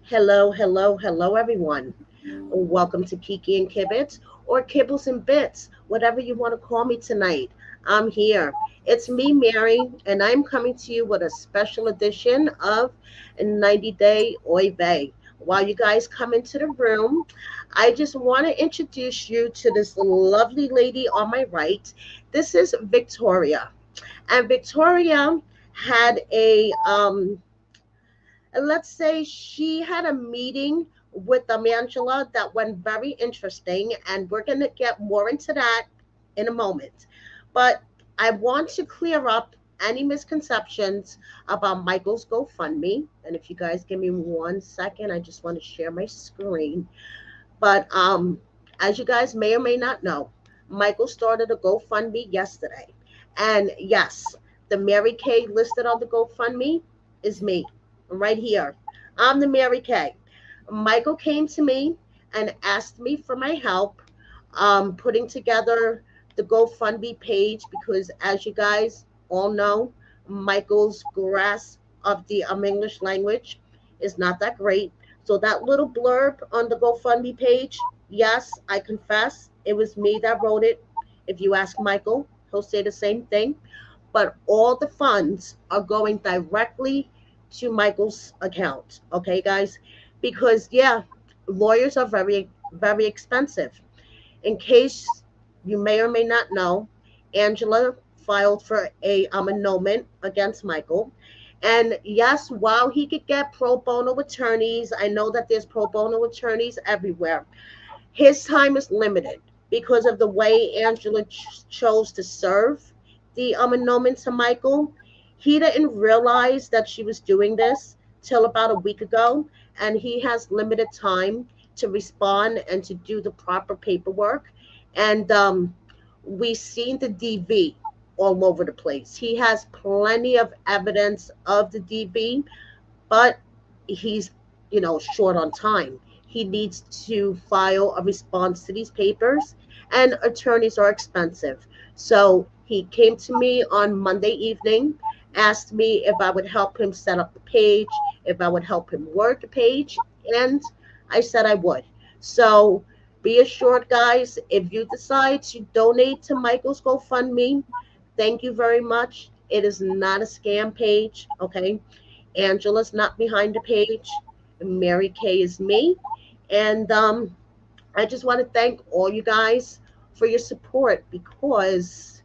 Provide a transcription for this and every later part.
Hello, hello, hello, everyone. Welcome to Kiki and Kibitz, or Kibbles and Bits, whatever you want to call me tonight. I'm here. It's me, Mary, and I'm coming to you with a special edition of 90 Day Oy Vey. While you guys come into the room, I just want to introduce you to this lovely lady on my right. This is Victoria. And Victoria had let's say she had a meeting with Angela that went very interesting, and we're going to get more into that in a moment. But I want to clear up any misconceptions about Michael's GoFundMe. And if you guys give me 1 second, I just want to share my screen. But as you guys may or may not know, Michael started a GoFundMe yesterday. And yes, the Mary Kay listed on the GoFundMe is me right here. I'm the Mary Kay. Michael came to me and asked me for my help putting together the GoFundMe page because, as you guys all know, Michael's grasp of the English language is not that great. So that little blurb on the GoFundMe page, yes, I confess, it was me that wrote it. If you ask Michael, he'll say the same thing. But all the funds are going directly to Michael's account. Okay, guys? Because, yeah, lawyers are very, very expensive. In case you may or may not know, Angela filed for a annulment against Michael. And yes, while he could get pro bono attorneys, I know that there's pro bono attorneys everywhere. His time is limited because of the way Angela chose to serve the annulment to Michael. He didn't realize that she was doing this till about a week ago, and he has limited time to respond and to do the proper paperwork. And we've seen the DV all over the place. He has plenty of evidence of the DV, but he's, short on time. He needs to file a response to these papers, and attorneys are expensive. So he came to me on Monday evening, asked me if I would help him set up the page, if I would help him word the page, and I said I would. So be assured, guys, if you decide to donate to Michael's GoFundMe, thank you very much. It is not a scam page, okay? Angela's not behind the page. Mary Kay is me. And I just want to thank all you guys for your support because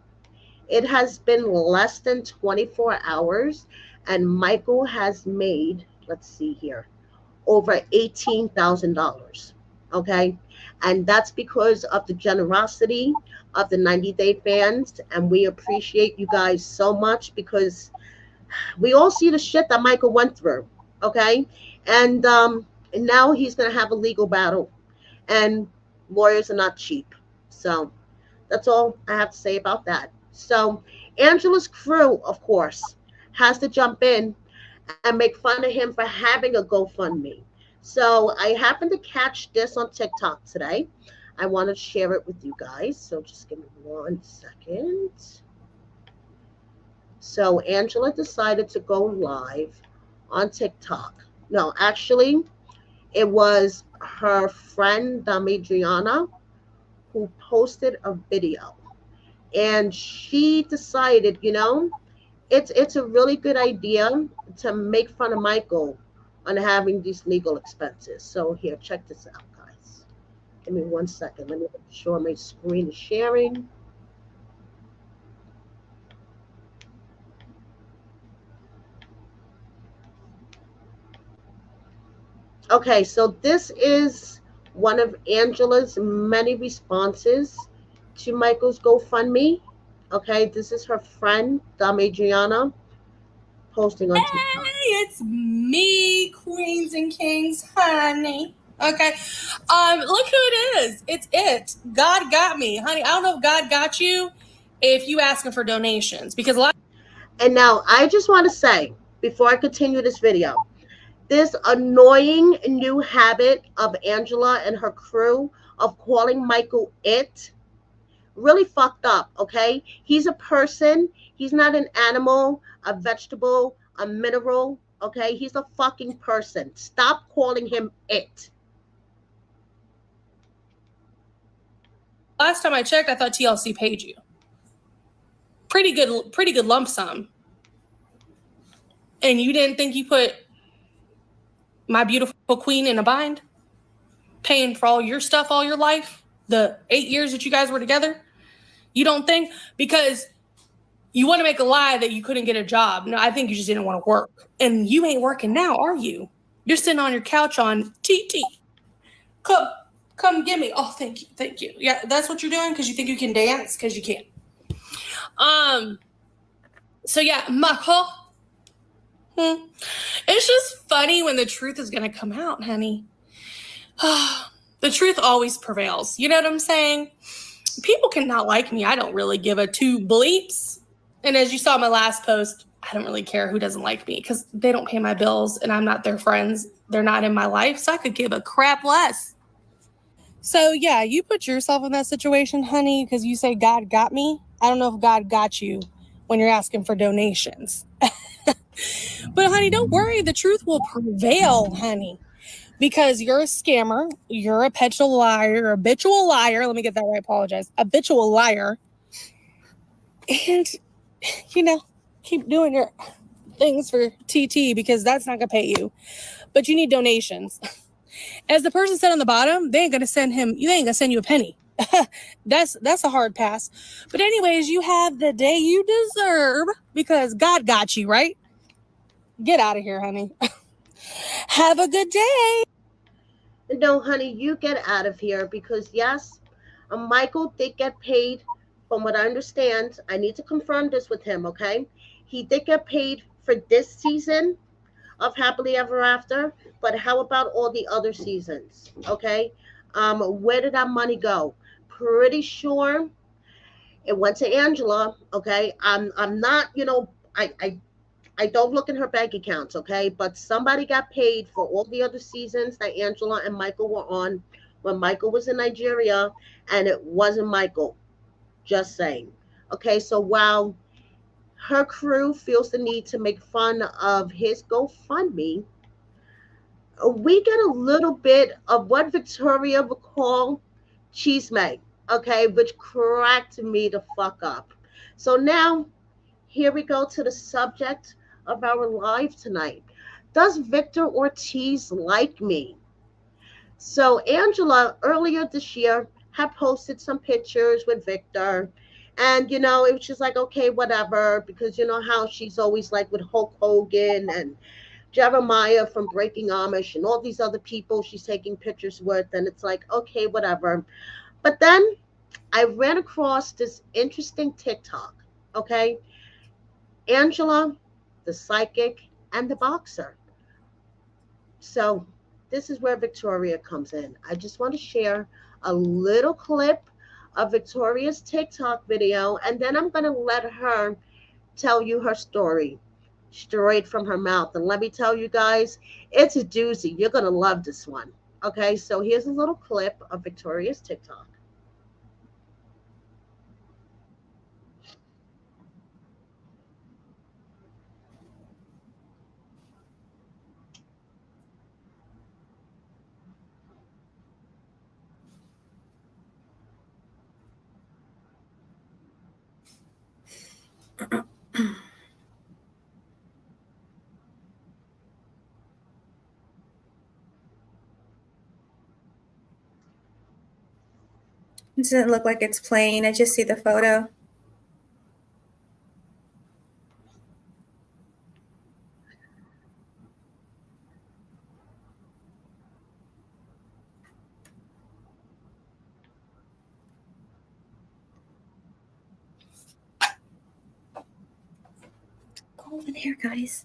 it has been less than 24 hours and Michael has made, let's see here, over $18,000. Okay. And that's because of the generosity of the 90 Day fans. And we appreciate you guys so much because we all see the shit that Michael went through, okay? And now he's gonna have a legal battle, and lawyers are not cheap. So that's all I have to say about that. So Angela's crew, of course, has to jump in and make fun of him for having a GoFundMe. So I happened to catch this on TikTok today. I want to share it with you guys. So just give me 1 second. So Angela decided to go live on TikTok. No, actually, it was her friend Adriana who posted a video, and she decided, it's a really good idea to make fun of Michael on having these legal expenses. So here, check this out, guys. Give me 1 second. Let me make sure my screen is sharing. Okay, so this is one of Angela's many responses to Michael's GoFundMe. Okay, this is her friend, Adriana, posting on TikTok. Hey, it's me, Queens and Kings, honey. Okay. Look who it is. It's it. God got me, honey. I don't know if God got you if you asking for donations because a lot. And now I just want to say, before I continue this video, this annoying new habit of Angela and her crew of calling Michael it really fucked up, okay? He's a person. He's not an animal, a vegetable, a mineral, Okay, he's a fucking person. Stop calling him it. Last time I checked, I thought TLC paid you pretty good lump sum, and you didn't think you put my beautiful queen in a bind, paying for all your stuff all your life, the 8 years that you guys were together. You don't think because you want to make a lie that you couldn't get a job. No, I think you just didn't want to work, and you ain't working now, are you? You're sitting on your couch on TT. Come, come, give me. Oh, thank you, thank you. Yeah, that's what you're doing because you think you can dance because you can't. Um. So yeah, Michael. Hmm. It's just funny when the truth is gonna come out, honey. The truth always prevails. You know what I'm saying? People cannot like me. I don't really give a two bleeps. And as you saw in my last post, I don't really care who doesn't like me because they don't pay my bills and I'm not their friends. They're not in my life, so I could give a crap less. So, yeah, you put yourself in that situation, honey, because you say God got me. I don't know if God got you when you're asking for donations. But, honey, don't worry. The truth will prevail, honey, because you're a scammer. You're a habitual liar, habitual liar. Let me get that right. Apologize. Habitual liar. And, you know, keep doing your things for TT because that's not going to pay you. But you need donations. As the person said on the bottom, they ain't gonna send him. You ain't gonna send you a penny. That's a hard pass. But anyways, you have the day you deserve because God got you, right? Get out of here, honey. Have a good day. No, honey, you get out of here because yes, Michael did get paid. From what I understand, I need to confirm this with him. Okay, he did get paid for this season of Happily Ever After, but how about all the other seasons? Okay, where did that money go? Pretty sure it went to Angela. Okay, I'm not, I don't look in her bank accounts, okay? But somebody got paid for all the other seasons that Angela and Michael were on when Michael was in Nigeria, and it wasn't Michael. Just saying. Okay, so while her crew feels the need to make fun of his GoFundMe, we get a little bit of what Victoria would call cheesemate, okay, which cracked me the fuck up. So now here we go to the subject of our live tonight. Does Victor Ortiz like me? So, Angela earlier this year had posted some pictures with Victor. And, it was just like, okay, whatever, because you know how she's always like with Hulk Hogan and Jeremiah from Breaking Amish and all these other people she's taking pictures with. And it's like, okay, whatever. But then I ran across this interesting TikTok, okay? Angela, the psychic, and the boxer. So this is where Victoria comes in. I just want to share a little clip of Victoria's TikTok video, and then I'm going to let her tell you her story straight from her mouth. And let me tell you guys, it's a doozy. You're going to love this one. Okay, so here's a little clip of Victoria's TikTok. It doesn't look like it's playing. I just see the photo. Golden hair, guys.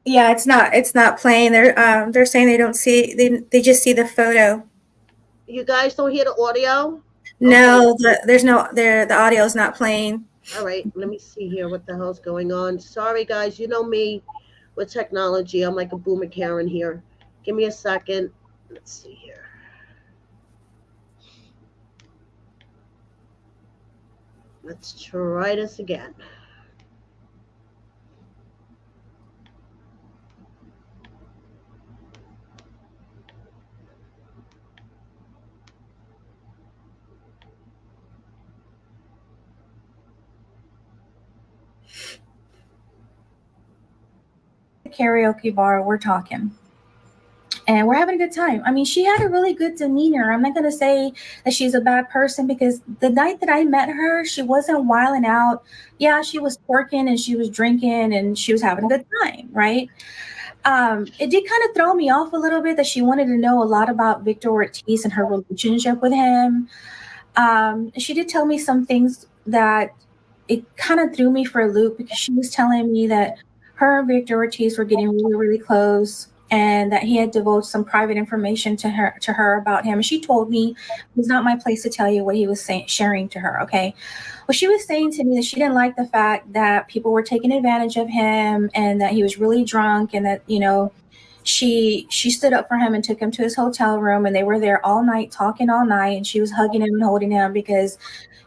Yeah, it's not playing. They're saying they don't see they just see the photo. You guys don't hear the audio? Okay. No, there's no there the audio is not playing. All right. Let me see here what the hell's going on. Sorry, guys. You know me with technology. I'm like a boomer Karen here. Give me a second. Let's see here. Let's try this again. Karaoke bar, we're talking. And we're having a good time. I mean, she had a really good demeanor. I'm not going to say that she's a bad person because the night that I met her, she wasn't wilding out. Yeah, she was twerking and she was drinking and she was having a good time, right? It did kind of throw me off a little bit that she wanted to know a lot about Victor Ortiz and her relationship with him. She did tell me some things that it kind of threw me for a loop because she was telling me that her and Victor Ortiz were getting really, really close and that he had divulged some private information to her about him. And she told me it was not my place to tell you what he was saying, sharing to her. Okay. Well, she was saying to me that she didn't like the fact that people were taking advantage of him and that he was really drunk and that, she stood up for him and took him to his hotel room and they were there all night talking all night and she was hugging him and holding him because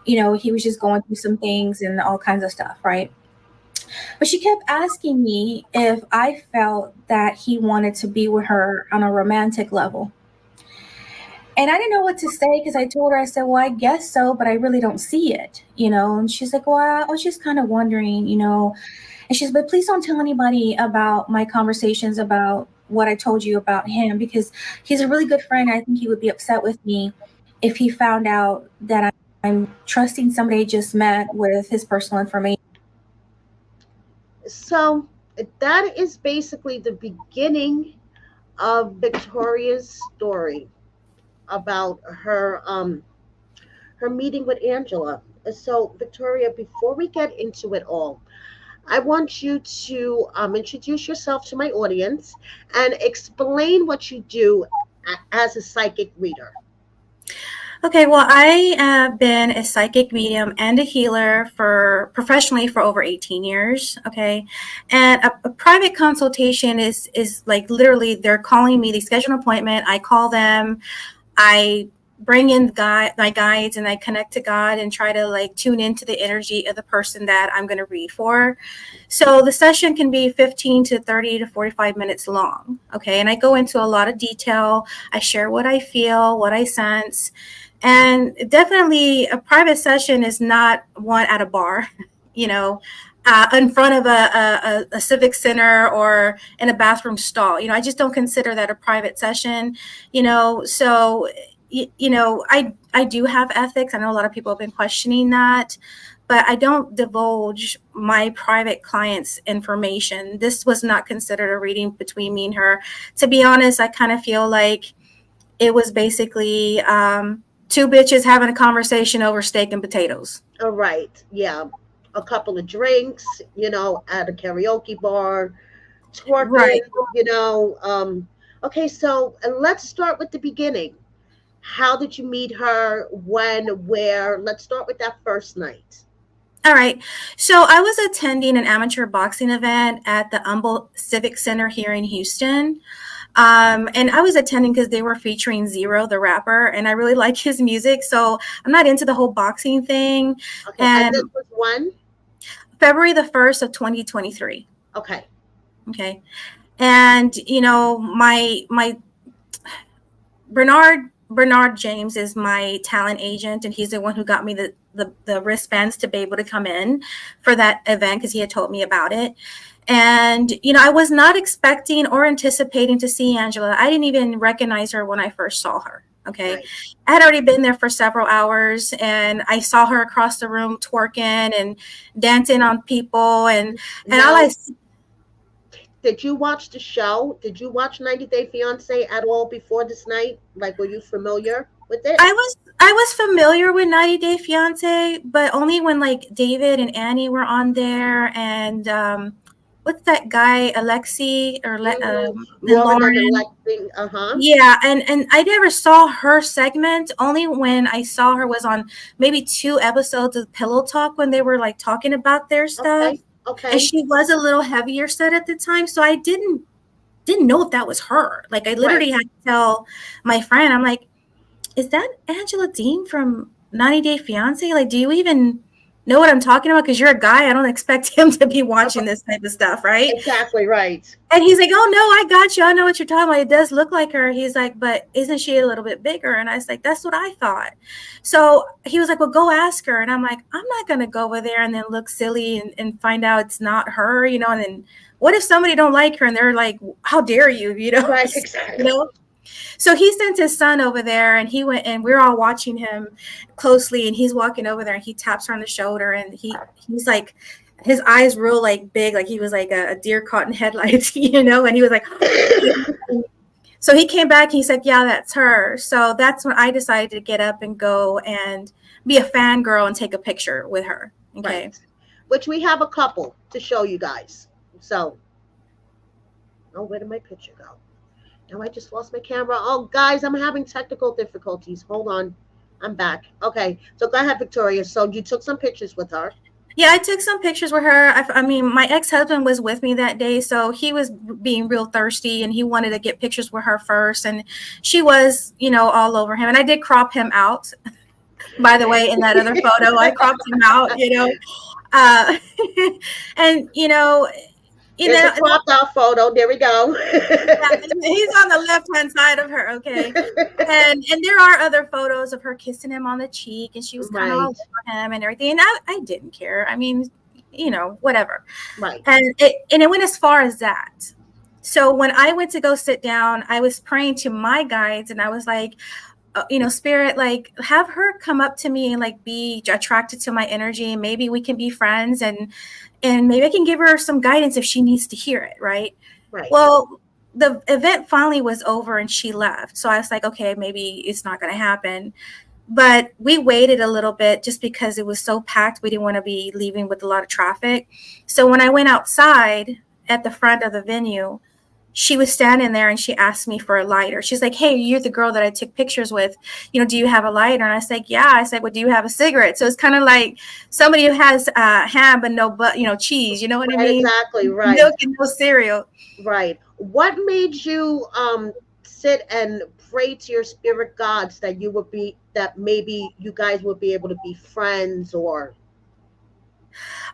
he was just going through some things and all kinds of stuff, right? But she kept asking me if I felt that he wanted to be with her on a romantic level. And I didn't know what to say because I told her, I said, well, I guess so, but I really don't see it. And she's like, well, I was just kind of wondering. And she's, but please don't tell anybody about my conversations about what I told you about him because he's a really good friend. I think he would be upset with me if he found out that I'm trusting somebody I just met with his personal information. So that is basically the beginning of Victoria's story about her meeting with Angela. So Victoria, before we get into it all, I want you to introduce yourself to my audience and explain what you do as a psychic reader. Okay, well, I have been a psychic medium and a healer for professionally for over 18 years. Okay, and a private consultation is like literally they're calling me. They schedule an appointment. I call them. I bring in my guides and I connect to God and try to like tune into the energy of the person that I'm going to read for. So the session can be 15 to 30 to 45 minutes long. Okay. And I go into a lot of detail. I share what I feel, what I sense. And definitely a private session is not one at a bar, you know, in front of a civic center or in a bathroom stall. I just don't consider that a private session, so I do have ethics. I know a lot of people have been questioning that, but I don't divulge my private clients' information. This was not considered a reading between me and her. To be honest, I kind of feel like it was basically two bitches having a conversation over steak and potatoes. All right, yeah, a couple of drinks, at a karaoke bar, twerking, Right. you know. Okay, so let's start with the beginning. How did you meet her? When? Where? Let's start with that first night. All right. So I was attending an amateur boxing event at the Humboldt Civic Center here in Houston. And I was attending because they were featuring Zero, the rapper, and I really like his music. So I'm not into the whole boxing thing. Okay, and And this was one. February the 1st of 2023. Okay, Okay. And my Bernard James is my talent agent, and he's the one who got me the wristbands to be able to come in for that event because he had told me about it. And I was not expecting or anticipating to see Angela. I didn't even recognize her when I first saw her. Okay, right. I had already been there for several hours, and I saw her across the room twerking and dancing on people, and all I Now, did you watch the show? Did you watch 90 Day Fiance at all before this night? Like, were you familiar with it? I was familiar with 90 Day Fiance, but only when like David and Annie were on there, and what's that guy, Alexi Mm-hmm. and Lauren and Lauren. Alexi. Uh-huh. Yeah, and I never saw her segment. Only when I saw her was on maybe 2 episodes of Pillow Talk when they were like talking about their stuff. Okay. And Okay. she was a little heavier set at the time, so I didn't know if that was her. Like I Right. literally had to tell my friend, I'm like, is that Angela Dean from 90 Day Fiance? Like, do you even know what I'm talking about? Because you're a guy. I don't expect him to be watching this type of stuff, right? Exactly right. And he's like, oh, no, I got you. I know what you're talking about. It does look like her. He's like, but isn't she a little bit bigger? And I was like, that's what I thought. So he was like, well, go ask her. And I'm like, I'm not going to go over there and then look silly and find out it's not her, and then what if somebody don't like her and they're like, how dare you, Right. you Exactly. know? So he sent his son over there and he went and we're all watching him closely and he's walking over there and he taps her on the shoulder and he's like his eyes real like big, like he was like a deer caught in headlights, and he was like so he came back and he's like, yeah, that's her. So that's when I decided to get up and go and be a fangirl and take a picture with her. Okay. Right. Which we have a couple to show you guys. So, oh, where did my picture go? Now I just lost my camera. Oh, guys, I'm having technical difficulties. Hold on. I'm back. Okay. So go ahead, Victoria. So you took some pictures with her. Yeah, I took some pictures with her. I mean, my ex-husband was with me that day, so he was being real thirsty and he wanted to get pictures with her first. And she was, all over him. And I did crop him out, by the way, in that other photo. I cropped him out. Uh, and, There's a cropped out photo. There we go. yeah, he's on the left-hand side of her, okay? And there are other photos of her kissing him on the cheek, and she was kind of all Right. over him and everything. And I didn't care. I mean, whatever. Right. And it went as far as that. So when I went to go sit down, I was praying to my guides, and I was like, spirit, like have her come up to me and like be attracted to my energy, and maybe we can be friends, and maybe I can give her some guidance if she needs to hear it, right? Right. Well, the event finally was over and she left. So I was like, okay, maybe it's not going to happen. But we waited a little bit just because it was so packed. We didn't want to be leaving with a lot of traffic. So when I went outside at the front of the venue, she was standing there and she asked me for a lighter. She's like, hey, you're the girl that I took pictures with. Do you have a lighter? And I was like, yeah. I said, well, do you have a cigarette? So it's kind of like somebody who has ham but no cheese. You know what I Right. mean? Exactly. Right. Milk and no cereal. Right. What made you sit and pray to your spirit gods that you would be that maybe you guys would be able to be friends or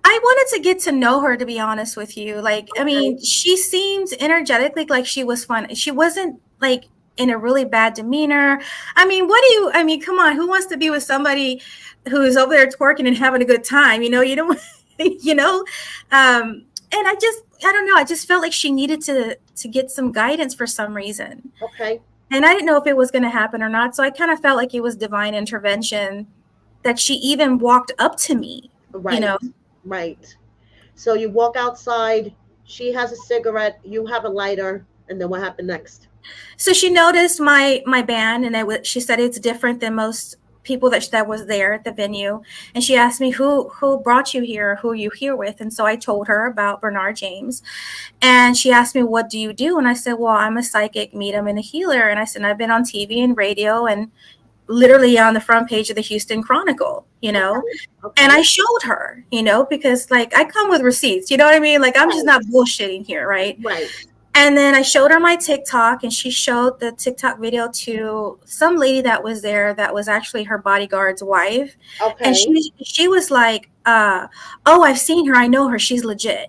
I wanted to get to know her, to be honest with you. Like, I okay. mean, she seemed energetically like she was fun. She wasn't like in a really bad demeanor. I mean, come on, who wants to be with somebody who's over there twerking and having a good time? You don't, you know? And I don't know. I just felt like she needed to get some guidance for some reason. Okay. And I didn't know if it was going to happen or not. So I kind of felt like it was divine intervention that she even walked up to me, you Right. know? Right. So you walk outside, she has a cigarette, you have a lighter, and then what happened next? So she noticed my band, and she said it's different than most people that was there at the venue. And she asked me who brought you here, who are you here with? And so I told her about Bernard James, and she asked me, what do you do? And I said, well, I'm a psychic medium and a healer. And I said, I've been on TV and radio and literally on the front page of the Houston Chronicle, Okay. and I Okay. showed her, because like I come with receipts, you know what I mean? Like I'm just Right. not bullshitting here, right? Right. And then I showed her my TikTok, and she showed the TikTok video to some lady that was there that was actually her bodyguard's wife. And Okay. she was like, oh, I've seen her. I know her. She's legit.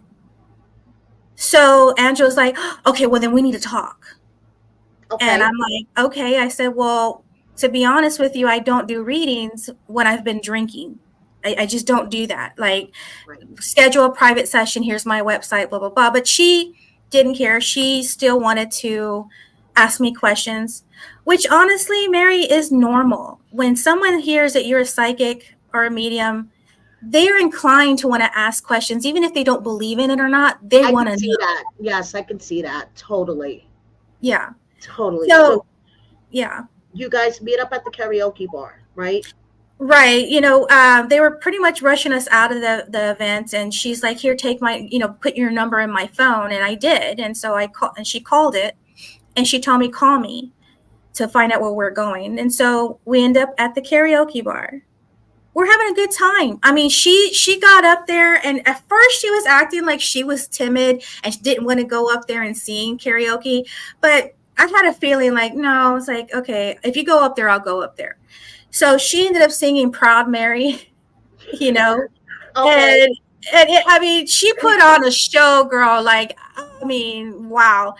So Angela's like, okay, well, then we need to talk. And Okay. I'm like, okay. I said, well, to be honest with you, I don't do readings when I've been drinking. I just don't do that. Like, Right. schedule a private session. Here's my website, blah, blah, blah. But she didn't care. She still wanted to ask me questions, which honestly, Mary, is normal. When someone hears that you're a psychic or a medium, they're inclined to want to ask questions, even if they don't believe in it or not. They I want can to see know. that. Yes, I can see that. Totally. Yeah. Totally. So So, yeah. you guys meet up at the karaoke bar, right? Right. They were pretty much rushing us out of the event, and she's like, "Here, take my, put your number in my phone," and I did, and so I called, and she called it, and she told me call me to find out where we're going, and so we end up at the karaoke bar. We're having a good time. I mean, she got up there, and at first she was acting like she was timid and she didn't want to go up there and sing karaoke, but I had a feeling like, no, it's like, okay, if you go up there, I'll go up there. So she ended up singing Proud Mary, you know, Okay. and I mean, she put on a show, girl. Like, I mean, wow.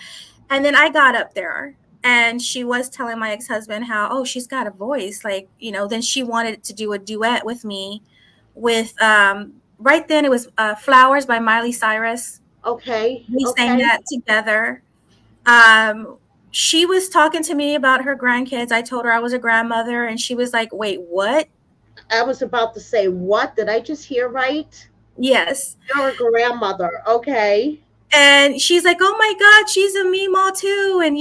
And then I got up there, and she was telling my ex-husband how, oh, she's got a voice, like, then she wanted to do a duet with me with right then it was Flowers by Miley Cyrus. Okay. We sang Okay. that together. Um she was talking to me about her grandkids. I told her I was a grandmother, and she was like, wait, what? I was about to say, what did I just hear right? Yes. You're a grandmother. Okay. And she's like, oh my god, she's a Meemaw too. And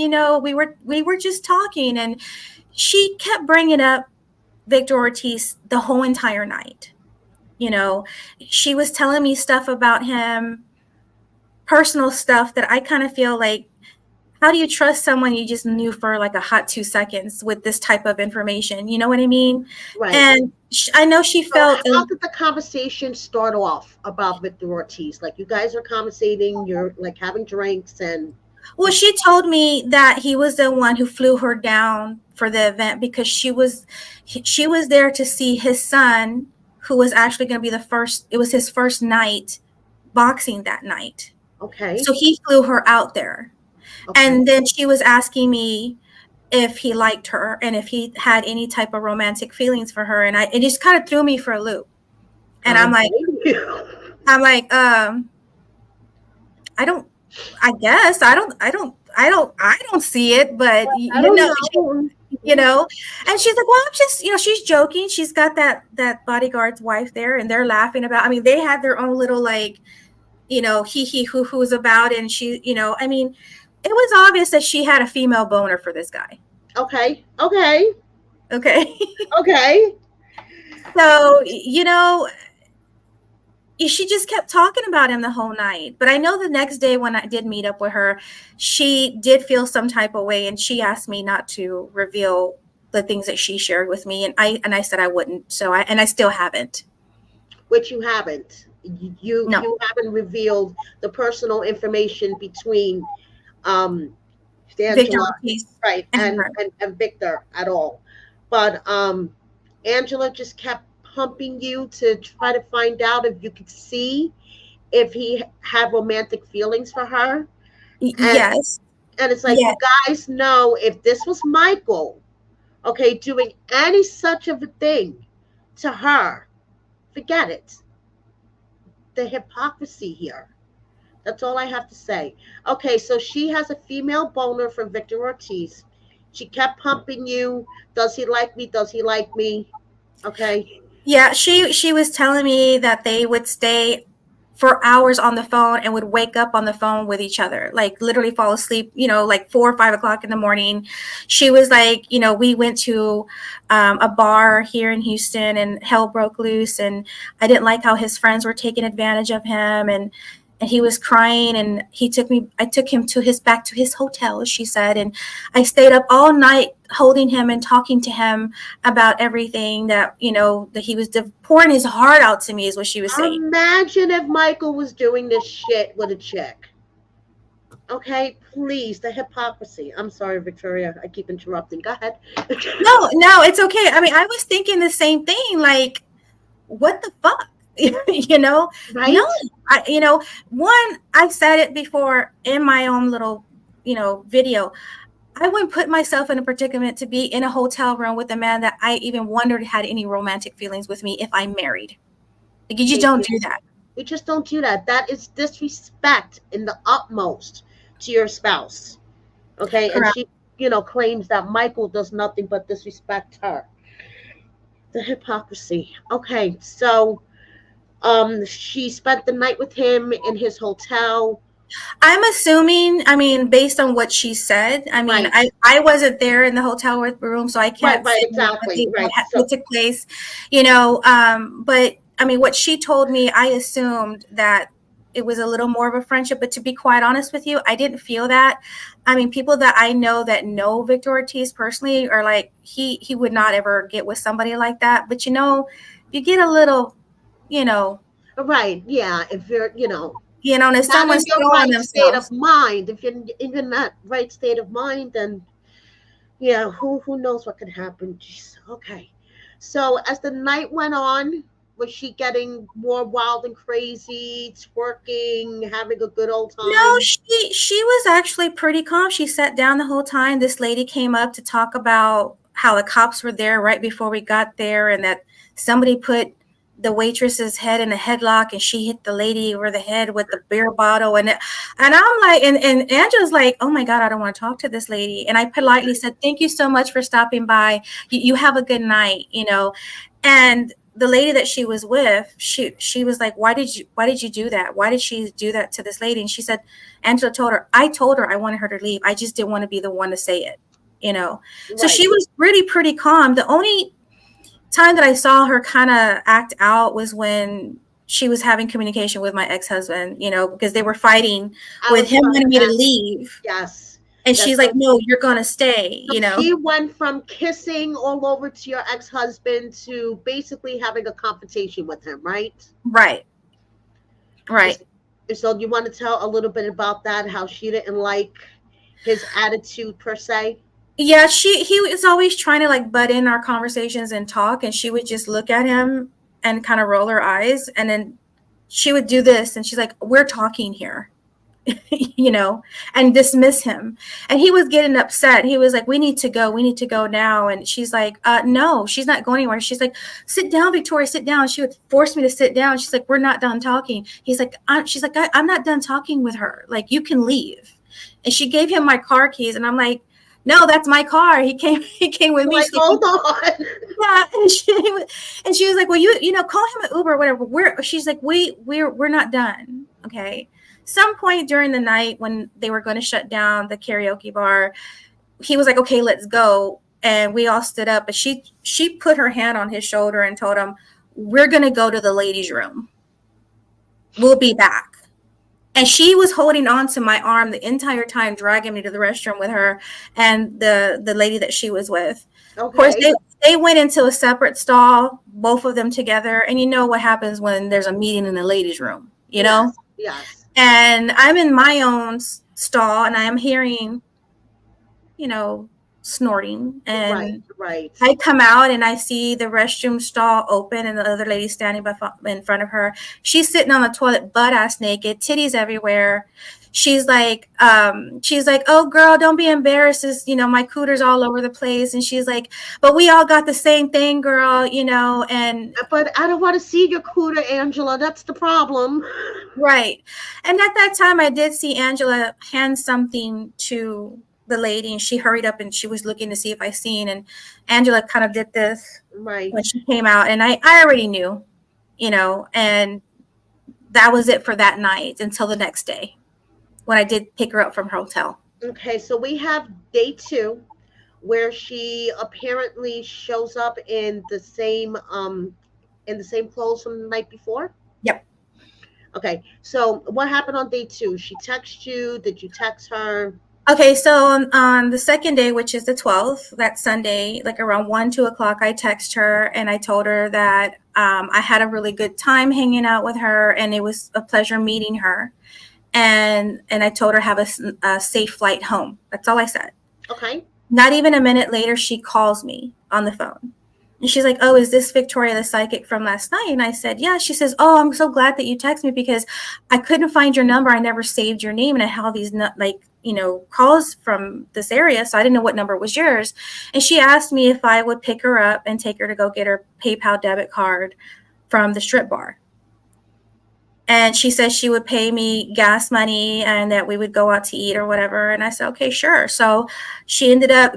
we were just talking, and she kept bringing up Victor Ortiz the whole entire night. She was telling me stuff about him, personal stuff that I kind of feel like, how do you trust someone you just knew for like a hot 2 seconds with this type of information? You know what I mean? Right. And I know she So felt, how did the conversation start off about Victor Ortiz? Like you guys are conversating, you're like having drinks and well, she told me that he was the one who flew her down for the event because she was there to see his son, who was actually going to be the first. It was his first night boxing that night. okay. So he flew her out there. Okay. And then she was asking me if he liked her and if he had any type of romantic feelings for her. And it just kind of threw me for a loop. I And don't blame you. I'm like, I don't, I guess I don't see it, but I don't know. you know, and she's like, well, I'm just, she's joking. She's got that bodyguard's wife there, and they're laughing about, I mean, they had their own little, like, hee hoo hoo's about, and she, I mean, it was obvious that she had a female boner for this guy. Okay. Okay. Okay. Okay. So, she just kept talking about him the whole night. But I know the next day when I did meet up with her, she did feel some type of way, and she asked me not to reveal the things that she shared with me, and I said I wouldn't. So I still haven't. Which you haven't. You No. you haven't revealed the personal information between um Victor Angela, Ortiz right, and her. and Victor at all. But Angela just kept pumping you to try to find out if you could see if he had romantic feelings for her. And Yes. it's like Yeah. you guys know if this was Michael, okay, doing any such of a thing to her, forget it. The hypocrisy here. That's all I have to say. Okay, so she has a female boner for Victor Ortiz. She kept pumping you. Does he like me? Does he like me? Okay. Yeah, she was telling me that they would stay for hours on the phone and would wake up on the phone with each other, like literally fall asleep, like 4 or 5 o'clock in the morning. She was like, we went to a bar here in Houston, and hell broke loose, and I didn't like how his friends were taking advantage of him, and he was crying, and I took him to his back to his hotel, she said, and I stayed up all night holding him and talking to him about everything that, that he was pouring his heart out to me, is what she was saying. Imagine if Michael was doing this shit with a chick. Okay, please, the hypocrisy. I'm sorry, Victoria. I keep interrupting. Go ahead. No, it's okay. I mean, I was thinking the same thing, like, what the fuck? No, Right? one, I've said it before in my own little, video. I wouldn't put myself in a predicament to be in a hotel room with a man that I even wondered had any romantic feelings with me if I'm married. Like, you just Thank don't you. do that. You just don't do that. That is disrespect in the utmost to your spouse. Okay, and Correct. she, claims that Michael does nothing but disrespect her. The hypocrisy. Okay, so she spent the night with him in his hotel. I'm assuming, I mean, based on what she said, I mean, Right, I wasn't there in the hotel room, so I right, can't right, say exactly, right. what So, took place, but I mean, what she told me, I assumed that it was a little more of a friendship, but to be quite honest with you, I didn't feel that. I mean, people that know Victor Ortiz personally are like, he would not ever get with somebody like that. But you get a little, you know, right, yeah, if you're, and if not in someone's your throwing right state of themselves. mind, if you're in that right state of mind, then yeah, who knows what could happen. Jeez, okay. So as the night went on, was she getting more wild and crazy, twerking, having a good old No, time? she was actually pretty calm. She sat down the whole time. This lady came up to talk about how the cops were there right before we got there, and that somebody put the waitress's head in a headlock, and she hit the lady over the head with the beer bottle. And I'm like, and Angela's like, oh my God, I don't want to talk to this lady. And I politely said, thank you so much for stopping by. You have a good night. And the lady that she was with, she was like, why did you do that? Why did she do that to this lady? And she said, Angela told her, I told her I wanted her to leave. I just didn't want to be the one to say it. So Right. she was really pretty calm. The only time that I saw her kind of act out was when she was having communication with my ex-husband, because they were fighting I with was him about wanting to me to ask. leave. Yes. And Yes. she's like, no, you're going to stay, So she went from kissing all over to your ex-husband to basically having a confrontation with him, right? Right, right. Is- So you want to tell a little bit about that, how she didn't like his attitude per se? Yeah, he was always trying to like butt in our conversations and talk, and she would just look at him and kind of roll her eyes, and then she would do this, and she's like, "We're talking here," you know, and dismiss him. And he was getting upset. He was like, we need to go now." And she's like, no, she's not going anywhere. She's like, sit down, Victoria, sit down. She would force me to sit down. She's like, we're not done talking. She's like, I'm not done talking with her. Like, you can leave. And she gave him my car keys, and I'm like, no, that's my car. He came with me. Like, She's like, hold on. yeah. And she was like, well, call him an Uber or whatever. She's like, we're not done. Okay. Some point during the night when they were going to shut down the karaoke bar, he was like, okay, let's go. And we all stood up, but she put her hand on his shoulder and told him, we're going to go to the ladies' room. We'll be back. And she was holding on to my arm the entire time, dragging me to the restroom with her and the lady that she was with. Of course, Okay. they went into a separate stall, both of them together. And you know what happens when there's a meeting in the ladies' room. Yes. Yes. And I'm in my own stall, and I'm hearing, snorting. Right. And Right. I come out and I see the restroom stall open and the other lady standing in front of her. She's sitting on the toilet, butt ass naked, titties everywhere. She's like, oh girl, don't be embarrassed. My cooter's all over the place. And she's like, but we all got the same thing, girl. And But I don't want to see your cooter, Angela. That's the problem. right. And at that time, I did see Angela hand something to the lady, and she hurried up and she was looking to see if I seen. And Angela kind of did this when Right. she came out, and I already knew, and that was it for that night until the next day when I did pick her up from her hotel. Okay. So we have day two, where she apparently shows up in the same clothes from the night before. Yep. Okay. So what happened on day two? She texted you. Did you text her? Okay, so on the second day, which is the 12th, that Sunday, like around 1, 2 o'clock, I text her and I told her that I had a really good time hanging out with her, and it was a pleasure meeting her. And I told her have a safe flight home. That's all I said. Okay. Not even a minute later, she calls me on the phone. And she's like, oh, is this Victoria the psychic from last night? And I said, yeah. She says, oh, I'm so glad that you text me because I couldn't find your number. I never saved your name. And I had all these calls from this area. So I didn't know what number was yours. And she asked me if I would pick her up and take her to go get her PayPal debit card from the strip bar. And she said she would pay me gas money and that we would go out to eat or whatever. And I said, okay, sure. So she ended up,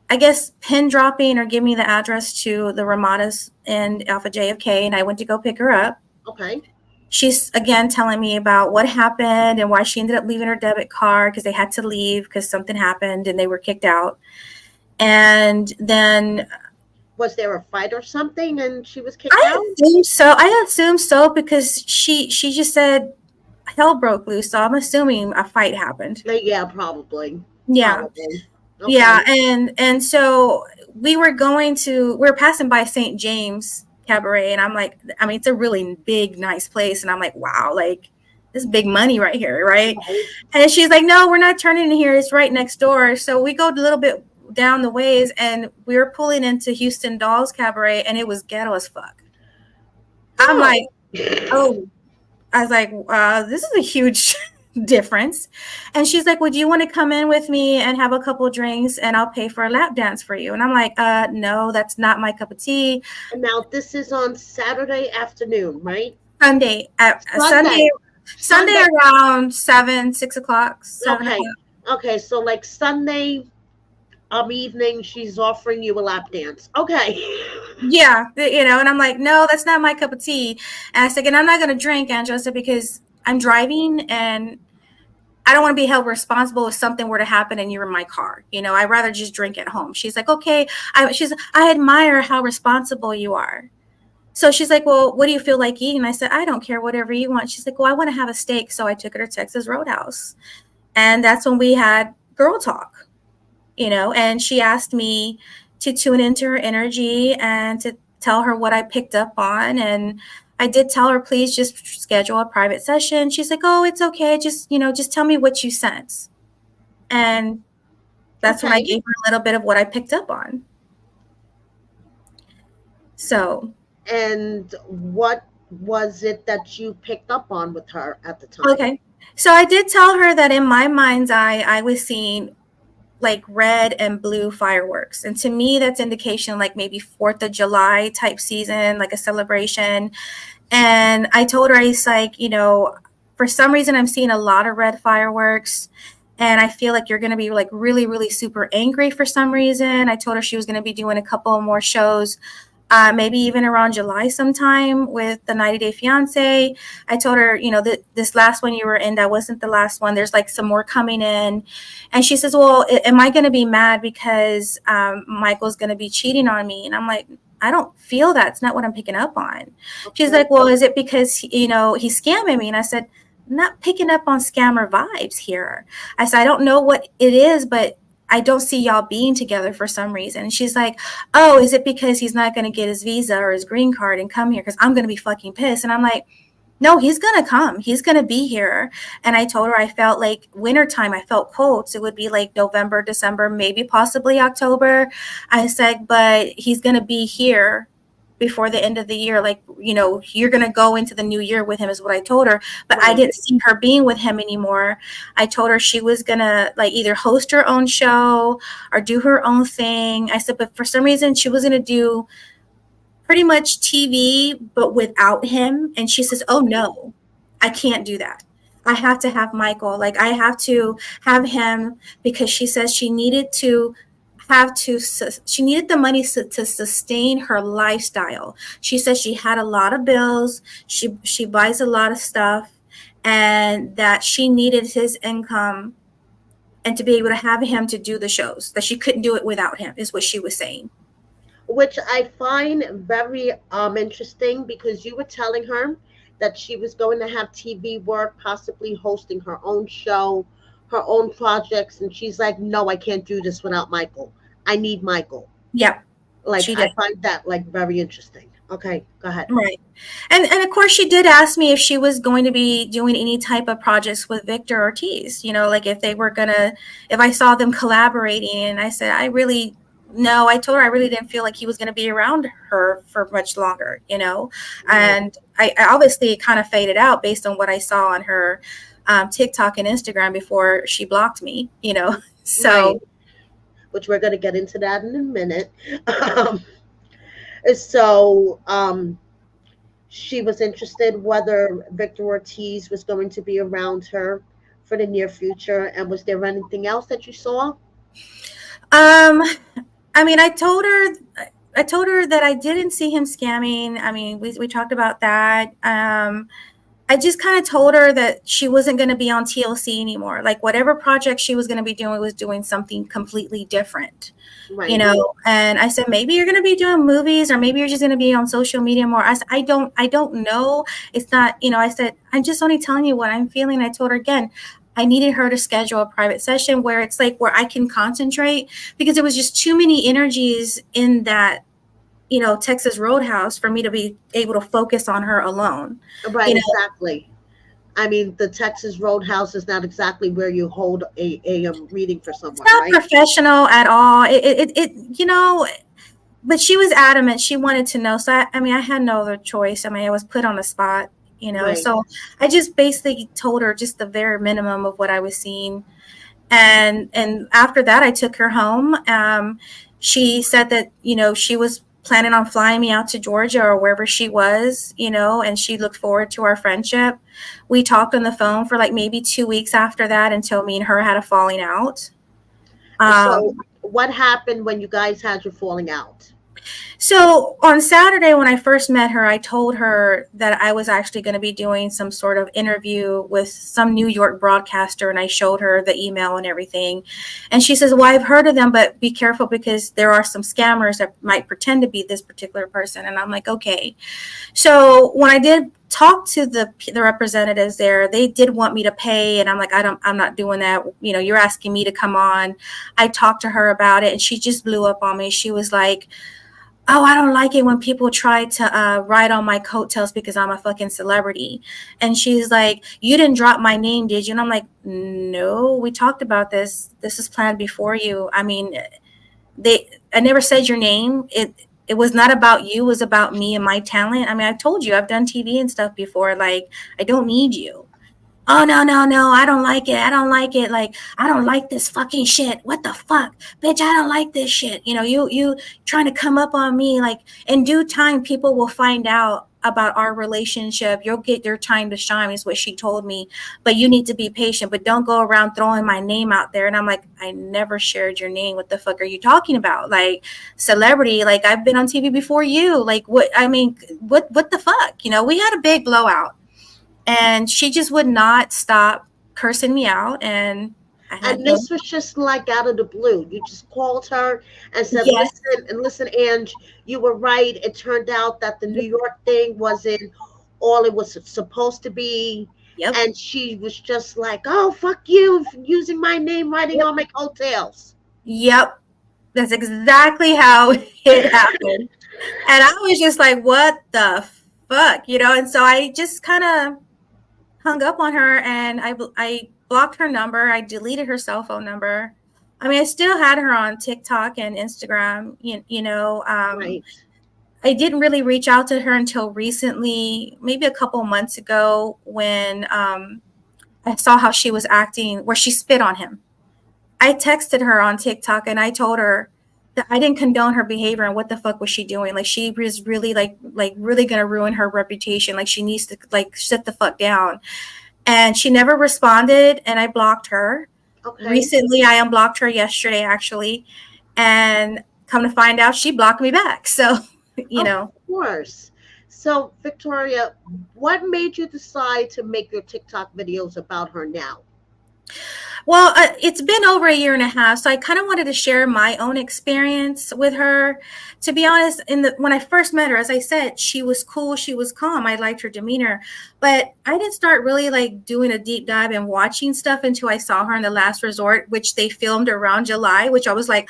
I guess, pin dropping or giving me the address to the Ramadas and Alpha JFK. And I went to go pick her up. Okay. she's again telling me about what happened and why she ended up leaving her debit card because they had to leave because something happened and they were kicked out. And then Was there a fight or something and she was kicked I out? assume so. I assume so because she just said hell broke loose. So I'm assuming a fight happened. Yeah, probably. Yeah. Probably. Yeah, Okay. and so we were passing by St. James Cabaret, and I'm like, I mean, it's a really big, nice place, and I'm like, wow, like this is big money right here, right? Right. And she's like, no, we're not turning in here; it's right next door. So we go a little bit down the ways, and we were pulling into Houston Dolls Cabaret, and it was ghetto as fuck. I'm Oh. like, oh, I was like, this is a huge difference. And she's like, would you want to come in with me and have a couple drinks and I'll pay for a lap dance for you? And I'm like, no, that's not my cup of tea. Now this is on Saturday afternoon, right? Sunday at Sunday. Sunday Sunday. around 7, 6 o'clock, 7 o'clock. Okay. Okay. So like Sunday evening, she's offering you a lap dance. Okay. Yeah, and I'm like, no, that's not my cup of tea. And I said, and I'm not going to drink, Angela, because I'm driving and I don't want to be held responsible if something were to happen and you're in my car. I'd rather just drink at home. She's like, okay. I admire how responsible you are. So she's like, well, what do you feel like eating? I said, I don't care, whatever you want. She's like, well, I want to have a steak. So I took her to Texas Roadhouse. And that's when we had girl talk, and she asked me to tune into her energy and to tell her what I picked up on. And I did tell her, please just schedule a private session. She's like, oh, it's okay. Just tell me what you sense. And that's when I Okay. gave her a little bit of what I picked up on. So, And what was it that you picked up on with her at the time? okay. So I did tell her that in my mind's eye, I was seeing like red and blue fireworks. And to me, that's indication like maybe 4th of July type season, like a celebration. And I told her, I was like, for some reason, I'm seeing a lot of red fireworks. And I feel like you're going to be like really, really super angry for some reason. I told her she was going to be doing a couple more shows, maybe even around July sometime with the 90-Day Fiance. I told her, that this last one you were in, that wasn't the last one. There's like some more coming in. And she says, well, am I going to be mad because Michael's going to be cheating on me? And I'm like, I don't feel that. It's not what I'm picking up on. She's Okay. like, well, is it because, he's scamming me? And I said, I'm not picking up on scammer vibes here. I said, I don't know what it is, but I don't see y'all being together for some reason. And she's like, oh, is it because he's not going to get his visa or his green card and come here? Because I'm going to be fucking pissed. And I'm like, no, he's going to come. He's going to be here. And I told her I felt like wintertime. I felt cold. So it would be like November, December, maybe possibly October. I said, but he's going to be here before the end of the year. Like, you're going to go into the new year with him is what I told her. But I Right. didn't see her being with him anymore. I told her she was going to like either host her own show or do her own thing. I said, but for some reason she was going to do pretty much TV, but without him. And she says, oh no, I can't do that. I have to have Michael. Like I have to have him because she says she needed she needed the money to sustain her lifestyle. She says she had a lot of bills. She buys a lot of stuff and that she needed his income and to be able to have him to do the shows, that she couldn't do it without him is what she was saying. Which I find very interesting because you were telling her that she was going to have TV work, possibly hosting her own show, her own projects, and she's like, "No, I can't do this without Michael. I need Michael." Yep, Like she I did. find that like very interesting. Okay, go ahead. Right. And of course she did ask me if she was going to be doing any type of projects with Victor Ortiz, like if they were gonna if I saw them collaborating. And I said, I really no, I told her I really didn't feel like he was gonna be around her for much longer. Right, And I obviously kind of faded out based on what I saw on her TikTok and Instagram before she blocked me. right. So Which we're gonna get into that in a minute. Um, so she was interested whether Victor Ortiz was going to be around her for the near future. And was there anything else that you saw? um I mean, I told her that I didn't see him scamming. I mean, we talked about that. I just kind of told her that she wasn't going to be on TLC anymore. Like whatever project she was going to be doing was doing something completely different, you Right. know. And I said, maybe you're going to be doing movies, or maybe you're just going to be on social media more. I said, I don't know. It's not, you know. I said, I'm just only telling you what I'm feeling. I told her again, I needed her to schedule a private session where it's like where I can concentrate, because there was just too many energies in that, you know, Texas Roadhouse for me to be able to focus on her alone. Right, You know, exactly. I mean, the Texas Roadhouse is not exactly where you hold a reading for it's someone, not right? professional at all. You know, but she was adamant. She wanted to know. So I mean, I had no other choice. I mean, I was put on the spot, you know. Right. So I just basically told her just the very minimum of what I was seeing, and after that, I took her home. She said that, you know, she was planning on flying me out to Georgia or wherever she was, you know, and she looked forward to our friendship. We talked on the phone for like maybe 2 weeks after that until me and her had a falling out. So, Um, what happened when you guys had your falling out? So on Saturday, when I first met her, I told her that I was actually going to be doing some sort of interview with some New York broadcaster, and I showed her the email and everything. And she says, "Well, I've heard of them, but be careful because there are some scammers that might pretend to be this particular person." And I'm like, okay. So when I did talk to the representatives there, they did want me to pay, and I'm like, I'm not doing that. You know, you're asking me to come on. I talked to her about it, and she just blew up on me. She was like, "Oh, I don't like it when people try to ride on my coattails because I'm a fucking celebrity." And she's like, "You didn't drop my name, did you?" And I'm like, "No, we talked about this. This is planned before you. I mean, I never said your name. It was not about you. It was about me and my talent. I mean, I told you I've done TV and stuff before. Like, I don't need you." "Oh, no, no, no, I don't like it. I don't like it. Like, I don't like this fucking shit. What the fuck? Bitch, I don't like this shit. You know, you trying to come up on me. Like, in due time, people will find out about our relationship. You'll get your time to shine," is what she told me. "But you need to be patient. But don't go around throwing my name out there." And I'm like, "I never shared your name. What the fuck are you talking about? Like, celebrity, like, I've been on TV before you. Like, what, I mean, what the fuck? You know, we had a big blowout, and she just would not stop cursing me out, and I had And no. this was just like out of the blue. You just called her and said, Yes. "Listen, and listen, Ange, you were right. It turned out that the New York thing wasn't all it was supposed to be." Yep. And she was just like, "Oh, fuck you, for using my name, writing Yep. on my coattails." Yep. That's exactly how it happened. And I was just like, what the fuck, you know? And so I just kind of hung up on her, and I blocked her number. I deleted her cell phone number. I mean, I still had her on TikTok and Instagram, you know. Right. I didn't really reach out to her until recently, maybe a couple months ago, when I saw how she was acting, where she spit on him. I texted her on TikTok and I told her that I didn't condone her behavior, and what the fuck was she doing? Like, she was really like really gonna ruin her reputation. Like, she needs to like sit the fuck down. And she never responded, and I blocked her. Okay. Recently I unblocked her yesterday actually, and come to find out she blocked me back. So, you Of know. course. So, Victoria, what made you decide to make your TikTok videos about her now? Well, it's been over a year and a half, so I kind of wanted to share my own experience with her. To be honest, when I first met her, as I said, she was cool, she was calm. I liked her demeanor, but I didn't start really like doing a deep dive and watching stuff until I saw her in The Last Resort, which they filmed around July. Which I was like,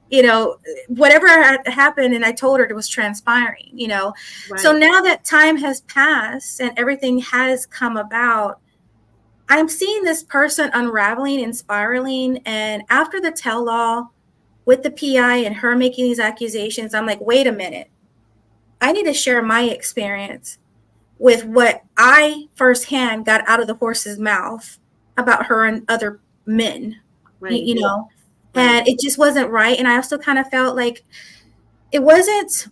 you know, whatever had happened, and I told her it was transpiring. You know, so Right. now that time has passed and everything has come about, I'm seeing this person unraveling and spiraling. And after the tell all with the PI and her making these accusations, I'm like, wait a minute. I need to share my experience with what I firsthand got out of the horse's mouth about her and other men, Right. you know, Right. and it just wasn't right. And I also kind of felt like it wasn't,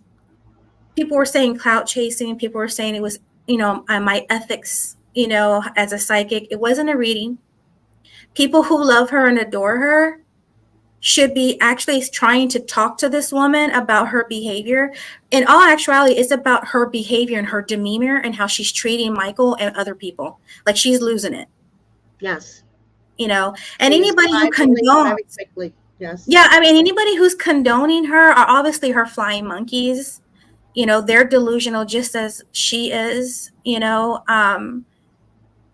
people were saying clout chasing, people were saying it was, you know, my ethics, you know, as a psychic. It wasn't a reading. People who love her and adore her, should be actually trying to talk to this woman about her behavior. In all actuality, it's about her behavior and her demeanor and how she's treating Michael and other people. Like she's losing it, Yes. you know. And She is anybody who spiraling very condones, quickly. Yes. yeah, I mean, anybody who's condoning her are obviously her flying monkeys. You know, they're delusional just as she is, you know.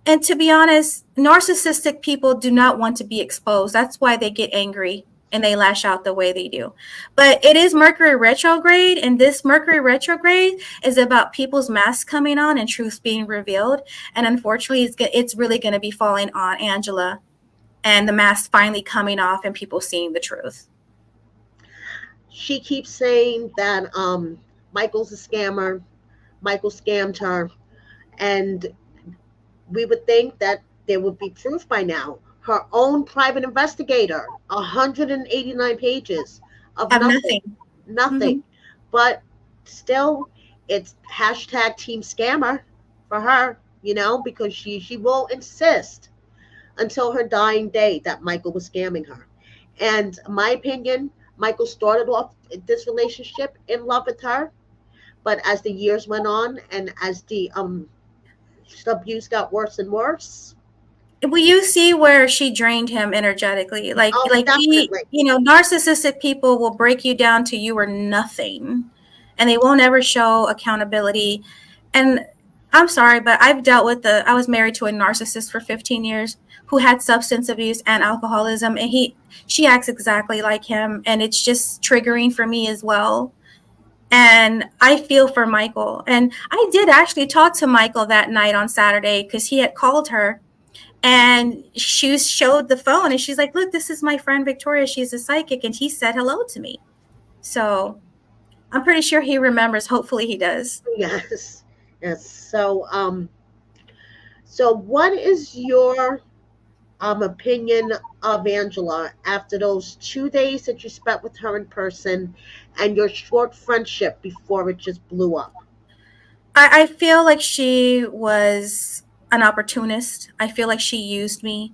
And to be honest, narcissistic people do not want to be exposed. That's why they get angry and they lash out the way they do. But it is Mercury retrograde, and this Mercury retrograde is about people's masks coming on and truths being revealed. And unfortunately, it's really going to be falling on Angela and the mask finally coming off and people seeing the truth. She keeps saying that Michael's a scammer. Michael scammed her, and we would think that there would be proof by now. Her own private investigator, 189 pages of Have nothing, nothing. nothing. Mm-hmm. But still, it's hashtag team scammer for her, because she will insist until her dying day that Michael was scamming her. And my opinion, Michael started off this relationship in love with her, but as the years went on and as the abuse got worse and worse. Will you see where she drained him energetically? Oh, Like he, definitely. you know, narcissistic people will break you down to you are nothing, and they won't ever show accountability. And I'm sorry, but I've dealt with I was married to a narcissist for 15 years who had substance abuse and alcoholism, and she acts exactly like him, and it's just triggering for me as well. And I feel for Michael. And I did actually talk to Michael that night on Saturday because he had called her and she showed the phone and she's like, look, this is my friend Victoria. She's a psychic. And he said hello to me. So I'm pretty sure he remembers. Hopefully he does. Yes. Yes. So what is your opinion of Angela after those 2 days that you spent with her in person and your short friendship before it just blew up? I feel like she was an opportunist. I feel like she used me.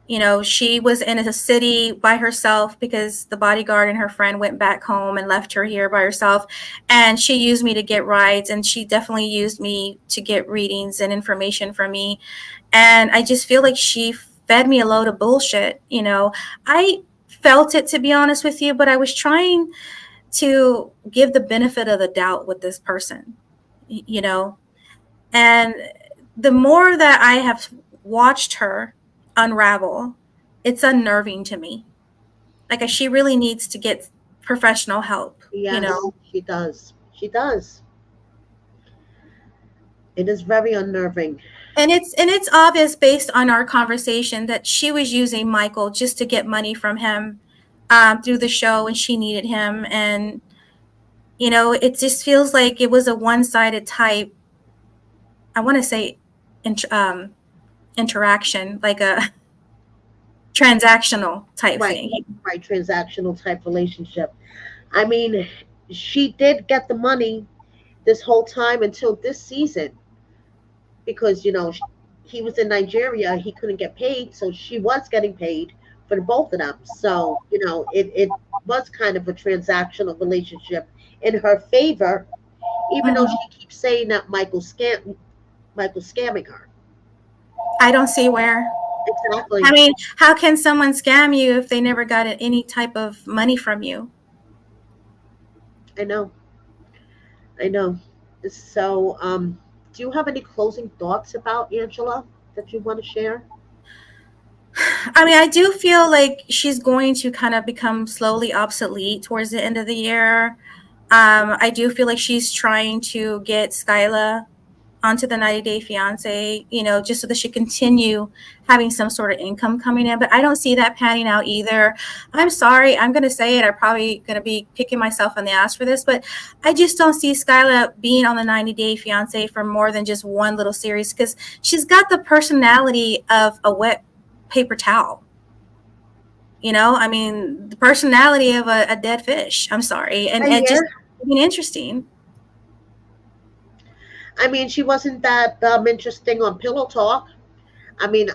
You know, she was in a city by herself because the bodyguard and her friend went back home and left her here by herself. And she used me to get rides, and she definitely used me to get readings and information from me. And I just feel like she fed me a load of bullshit. You know, I felt it, to be honest with you, but I was trying to give the benefit of the doubt with this person, you know. And the more that I have watched her unravel, it's unnerving to me. Like she really needs to get professional help, you Yes, know. she does. She does. It is very unnerving. And it's obvious based on our conversation that she was using Michael just to get money from him through the show, and she needed him. And you know, it just feels like it was a one-sided type. I want to say interaction, like a transactional type Right, thing. right, transactional type relationship. I mean, she did get the money this whole time until this season because, he was in Nigeria, he couldn't get paid, so she was getting paid for the both of them. So, it was kind of a transactional relationship in her favor, even though Mhm. she keeps saying that Michael's scamming her. I don't see where. I Exactly. mean, how can someone scam you if they never got any type of money from you? I know. I know. So, do you have any closing thoughts about Angela that you want to share? I mean, I do feel like she's going to kind of become slowly obsolete towards the end of the year. I do feel like she's trying to get Skyla onto the 90-day fiance, you know, just so that she continue having some sort of income coming in. But I don't see that panning out either. I'm sorry, I'm going to say it. I'm probably going to be kicking myself in the ass for this, but I just don't see Skyla being on the 90-day fiance for more than just one little series because she's got the personality of a wet paper towel. You know, I mean, the personality of a dead fish. I'm sorry. And Yeah. just being interesting. I mean, she wasn't that interesting on Pillow Talk. I mean,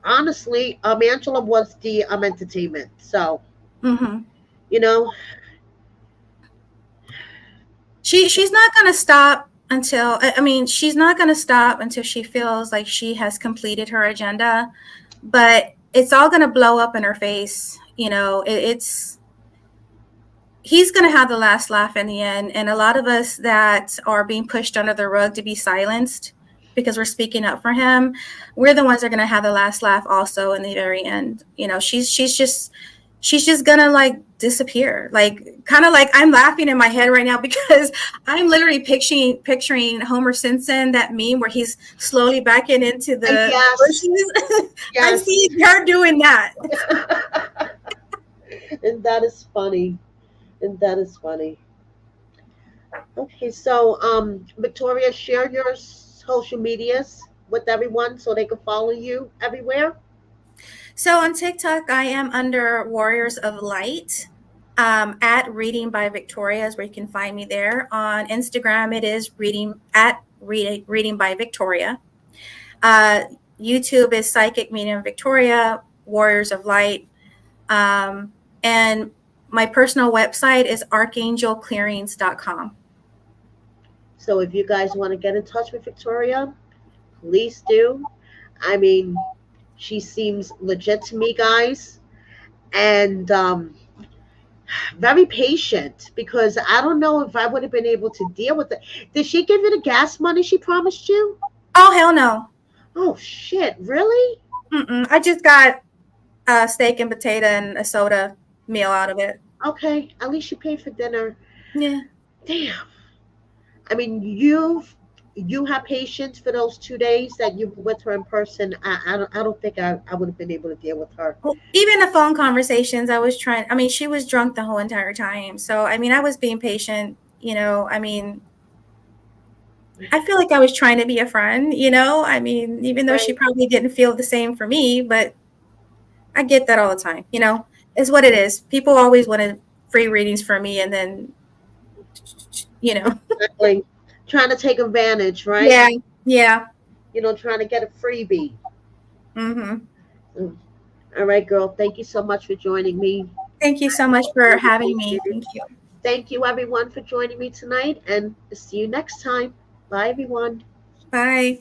honestly, Angela was the entertainment. So, Mm-hmm. You know, She's not gonna stop until, I mean, she's not gonna stop until she feels like she has completed her agenda, but it's all gonna blow up in her face. You know, it's he's going to have the last laugh in the end. And a lot of us that are being pushed under the rug to be silenced because we're speaking up for him, we're the ones that are going to have the last laugh also in the very end. You know, she's just gonna like disappear, like kind of like I'm laughing in my head right now because I'm literally picturing Homer Simpson, that meme where he's slowly backing into the yes, bushes. I yes. see her doing that. And that is funny. And that is funny. Okay, so Victoria, share your social medias with everyone so they can follow you everywhere. So on TikTok, I am under Warriors of Light. At Reading by Victoria is where you can find me there. On Instagram, it is Reading by Victoria. Uh, YouTube is Psychic Medium Victoria, Warriors of Light. And my personal website is archangelclearings.com. So if you guys want to get in touch with Victoria, please do. I mean, she seems legit to me, guys, and very patient because I don't know if I would have been able to deal with it. Did she give you the gas money she promised you? Oh, hell no. Oh, shit. Really? Mm-mm. I just got a steak and potato and a soda meal out of it. Okay. At least you paid for dinner. Yeah. Damn. I mean, you have patience for those 2 days that you were with her in person. I don't think I would have been able to deal with her. Well, even the phone conversations, I was trying. I mean, she was drunk the whole entire time. So, I mean, I was being patient. You know, I mean, I feel like I was trying to be a friend. You know, I mean, even though she Right. probably didn't feel the same for me, but I get that all the time. You know, it's what it is. People always wanted free readings from me, and then, you know, Exactly. Trying to take advantage, right? yeah, yeah. Trying to get a freebie. Mm-hmm. Mm. All right, girl. Thank you so much for joining me. Thank you so I much for really having me. appreciate it. Thank you. Thank you, everyone, for joining me tonight, and see you next time. Bye, everyone. Bye.